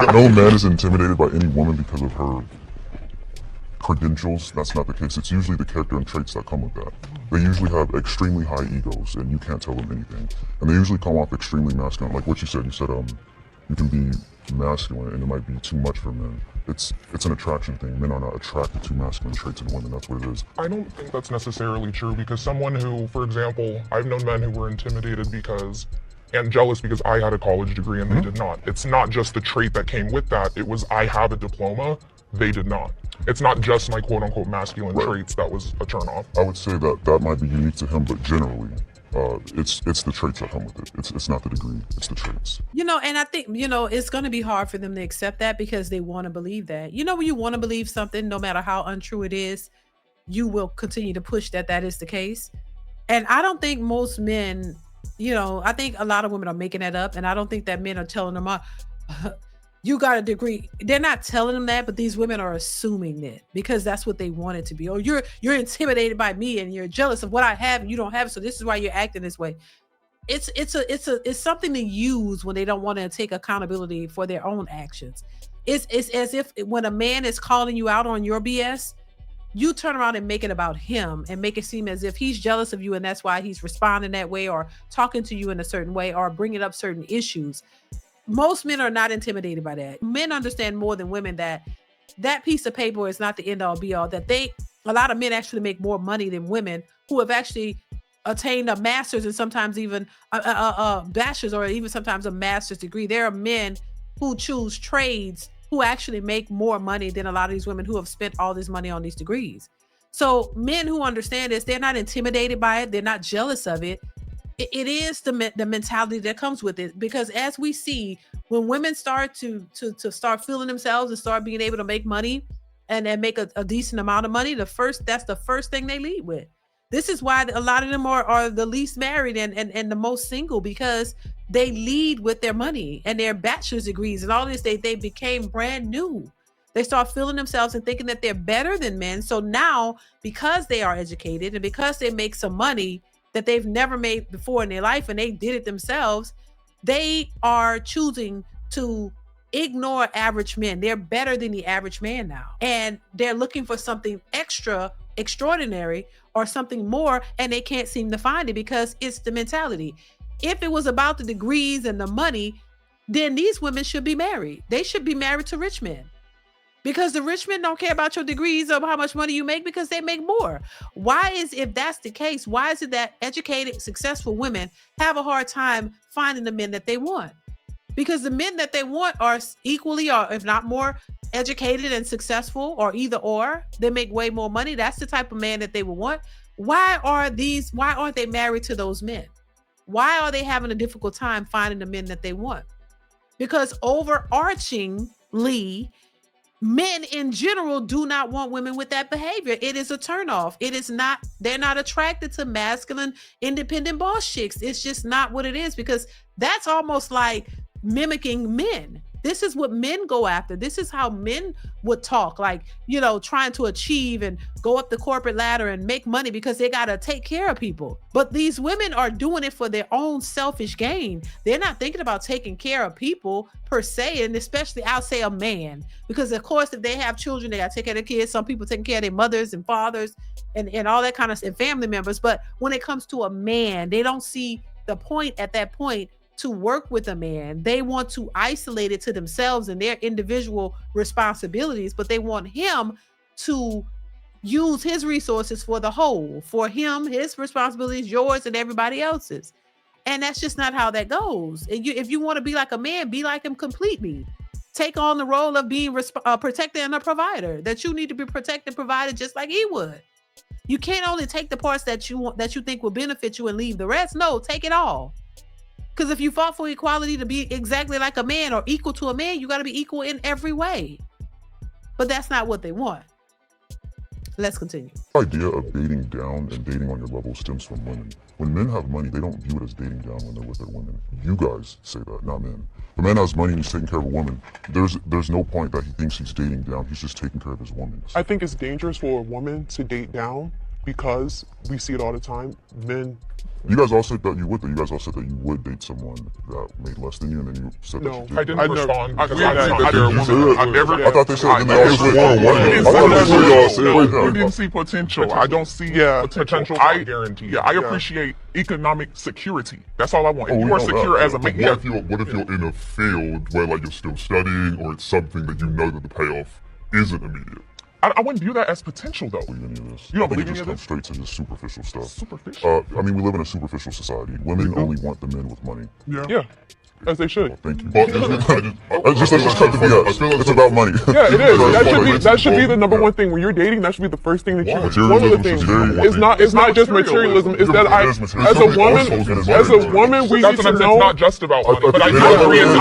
No man is intimidated by any woman because of her credentials. That's not the case. It's usually the character and traits that come with that. They usually have extremely high egos, and you can't tell them anything. And they usually come off extremely masculine. Like what you said, you can be masculine, and it might be too much for men. It's an attraction thing. Men are not attracted to masculine traits in women. That's what it is. I don't think that's necessarily true, because someone who, for example, I've known men who were intimidated because and jealous because I had a college degree and they did not. It's not just the trait that came with that. It was I have a diploma, they did not. It's not just my quote-unquote masculine traits that was a turnoff. I would say that might be unique to him, but generally, it's the traits that come with it. It's not the degree, it's the traits. And I think, it's going to be hard for them to accept that because they want to believe that. When you want to believe something, no matter how untrue it is, you will continue to push that is the case. And I don't think most men, I think a lot of women are making that up, and I don't think that men are telling them, you got a degree. They're not telling them that, but these women are assuming that because that's what they want it to be. Or you're intimidated by me and you're jealous of what I have and you don't have it, so this is why you're acting this way. It's something to use when they don't want to take accountability for their own actions. It's as if when a man is calling you out on your BS, you turn around and make it about him and make it seem as if he's jealous of you and that's why he's responding that way or talking to you in a certain way or bringing up certain issues. Most men are not intimidated by that. Men understand more than women that piece of paper is not the end all be all, that a lot of men actually make more money than women who have actually attained a master's and sometimes even a bachelor's or even sometimes a master's degree. There are men who choose trades who actually make more money than a lot of these women who have spent all this money on these degrees. So men who understand this, they're not intimidated by it. They're not jealous of it. It is the mentality that comes with it, because as we see, when women start to start feeling themselves and start being able to make money and make a decent amount of money, that's the first thing they lead with. This is why a lot of them are the least married and the most single, because they lead with their money and their bachelor's degrees and all this. They became brand new. They start feeling themselves and thinking that they're better than men. So now, because they are educated and because they make some money that they've never made before in their life and they did it themselves, they are choosing to ignore average men. They're better than the average man now. And they're looking for something extraordinary or something more, and they can't seem to find it because it's the mentality. If it was about the degrees and the money, then these women should be married. They should be married to rich men. Because the rich men don't care about your degrees or how much money you make because they make more. If that's the case, why is it that educated, successful women have a hard time finding the men that they want? Because the men that they want are equally, or if not more, educated and successful, or either or. They make way more money. That's the type of man that they would want. Why aren't they married to those men? Why are they having a difficult time finding the men that they want? Because overarchingly, men in general do not want women with that behavior. It is a turnoff. They're not attracted to masculine, independent boss chicks. It's just not what it is, because that's almost like mimicking men. This is what men go after. This is how men would talk, like, trying to achieve and go up the corporate ladder and make money because they got to take care of people. But these women are doing it for their own selfish gain. They're not thinking about taking care of people per se, and especially, I'll say, a man. Because, of course, if they have children, they got to take care of their kids. Some people taking care of their mothers and fathers and all that kind of stuff, family members. But when it comes to a man, they don't see the point at that point to work with a man. They want to isolate it to themselves and their individual responsibilities, but they want him to use his resources for the whole. For him, his responsibilities, yours and everybody else's. And that's just not how that goes. And if you want to be like a man, be like him completely. Take on the role of being a protector and a provider, that you need to be protected, provided just like he would. You can't only take the parts that you think will benefit you and leave the rest. No, take it all. Because if you fought for equality to be exactly like a man or equal to a man, you got to be equal in every way. But that's not what they want. Let's continue. The idea of dating down and dating on your level stems from women. When men have money, they don't view it as dating down when they're with their women. You guys say that, not men. If a man has money and he's taking care of a woman, there's no point that he thinks he's dating down. He's just taking care of his woman. I think it's dangerous for a woman to date down. because we see it all the time. Men. You guys all said that you would. You guys all said that you would date someone that made less than you, and then you said No, that you did. I didn't respond because I I thought they said. You didn't see potential. I don't see potential. I guarantee. I appreciate economic security. That's all I want. If we you are know secure that. as a But man. what if you're in a field where like you're still studying, or it's something that you know that the payoff isn't immediate? I wouldn't view that as potential, though. Believe any of this? You don't I think believe it just any of comes straight to just superficial stuff. Superficial. I mean, we live in a superficial society. Women only want the men with money. Yeah, as they should. Thank you. But let's just cut the BS. It's about money. Yeah, it is. That should be the number one thing when you're dating. That should be the first thing that you. One of the things. It's not just materialism. It's that as a woman, we need to know. It's not just about money, but I do agree it's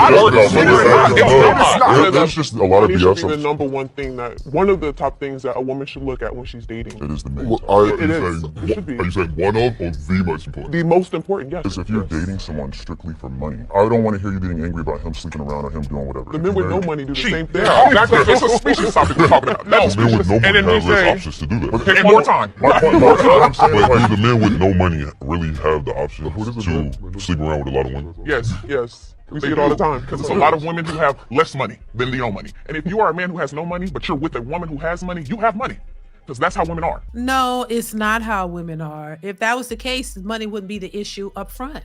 important. There's just a lot of Money BS. should be the number one thing one of the top things that a woman should look at when she's dating. It is the main. It should be. Are you saying one of or the most important? The most important, yes. Because if you're dating someone strictly for money, I don't want to hear you getting angry about him sleeping around or him doing whatever. The men with no money do the same thing. Exactly. It's a species topic we're talking about. The men with no money And then have you less say, options to do that. and more time. My point, I'm saying, but do the men with no money really have the option to sleep around with a lot of women? Yes. We see it all the time. Because it's a lot of women who have less money than the no money. And if you are a man who has no money, but you're with a woman who has money, you have money. Because that's how women are. No, it's not how women are. If that was the case, money wouldn't be the issue up front.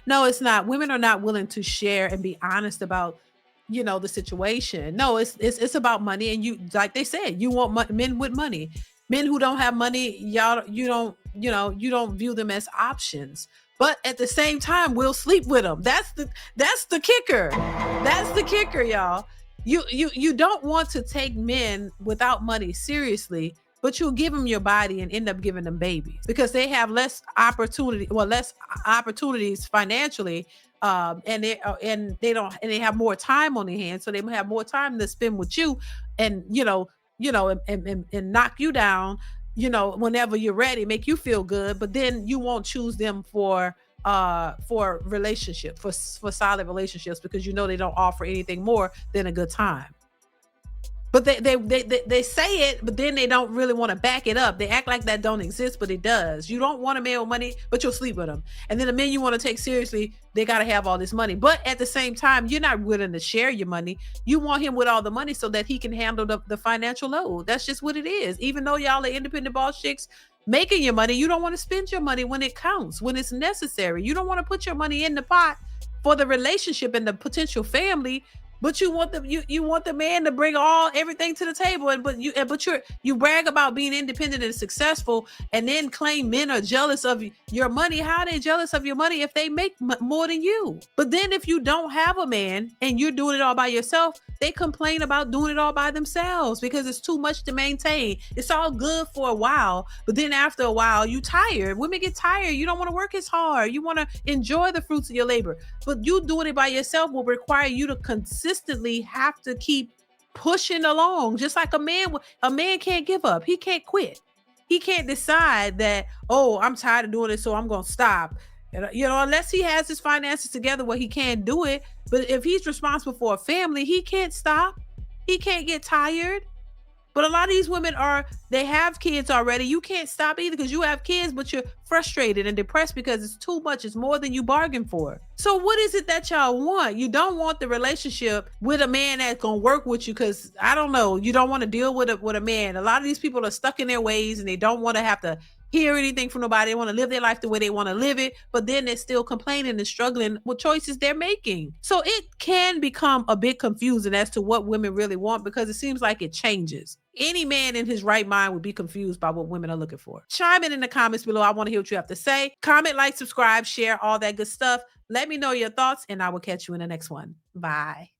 No, it's not. Women are not willing to share and be honest about, the situation. No, it's about money. And you, like they said, you want men with money. Men who don't have money, you don't view them as options. But at the same time, we'll sleep with them. That's the kicker. That's the kicker, y'all. You don't want to take men without money seriously, but you'll give them your body and end up giving them babies because they have less opportunities financially, and they have more time on their hands, so they have more time to spend with you, and and knock you down, whenever you're ready, make you feel good, but then you won't choose them for relationship, for solid relationships, because they don't offer anything more than a good time. But they say it, but then they don't really want to back it up. They act like that don't exist, but it does. You don't want a man with money, but you'll sleep with him. And then the men you want to take seriously, they got to have all this money. But at the same time, you're not willing to share your money. You want him with all the money so that he can handle the financial load. That's just what it is. Even though y'all are independent boss chicks making your money, you don't want to spend your money when it counts, when it's necessary. You don't want to put your money in the pot for the relationship and the potential family. But you want the man to bring everything to the table, but you brag about being independent and successful, and then claim men are jealous of your money. How are they jealous of your money if they make more than you? But then if you don't have a man and you're doing it all by yourself, they complain about doing it all by themselves because it's too much to maintain. It's all good for a while, but then after a while, you tired. Women get tired. You don't want to work as hard. You want to enjoy the fruits of your labor. But you doing it by yourself will require you to consistently have to keep pushing along. Just like a man can't give up. He can't quit. He can't decide that, I'm tired of doing it, so I'm going to stop. Unless he has his finances together where he can't do it. But if he's responsible for a family, he can't stop. He can't get tired. But a lot of these women they have kids already. You can't stop either because you have kids, but you're frustrated and depressed because it's too much. It's more than you bargained for. So what is it that y'all want? You don't want the relationship with a man that's going to work with you because, I don't know, you don't want to deal with a man. A lot of these people are stuck in their ways and they don't want to have to hear anything from nobody. They want to live their life the way they want to live it, but then they're still complaining and struggling with choices they're making. So it can become a bit confusing as to what women really want because it seems like it changes. Any man in his right mind would be confused by what women are looking for. Chime in the comments below. I want to hear what you have to say. Comment, like, subscribe, share, all that good stuff. Let me know your thoughts, and I will catch you in the next one. Bye.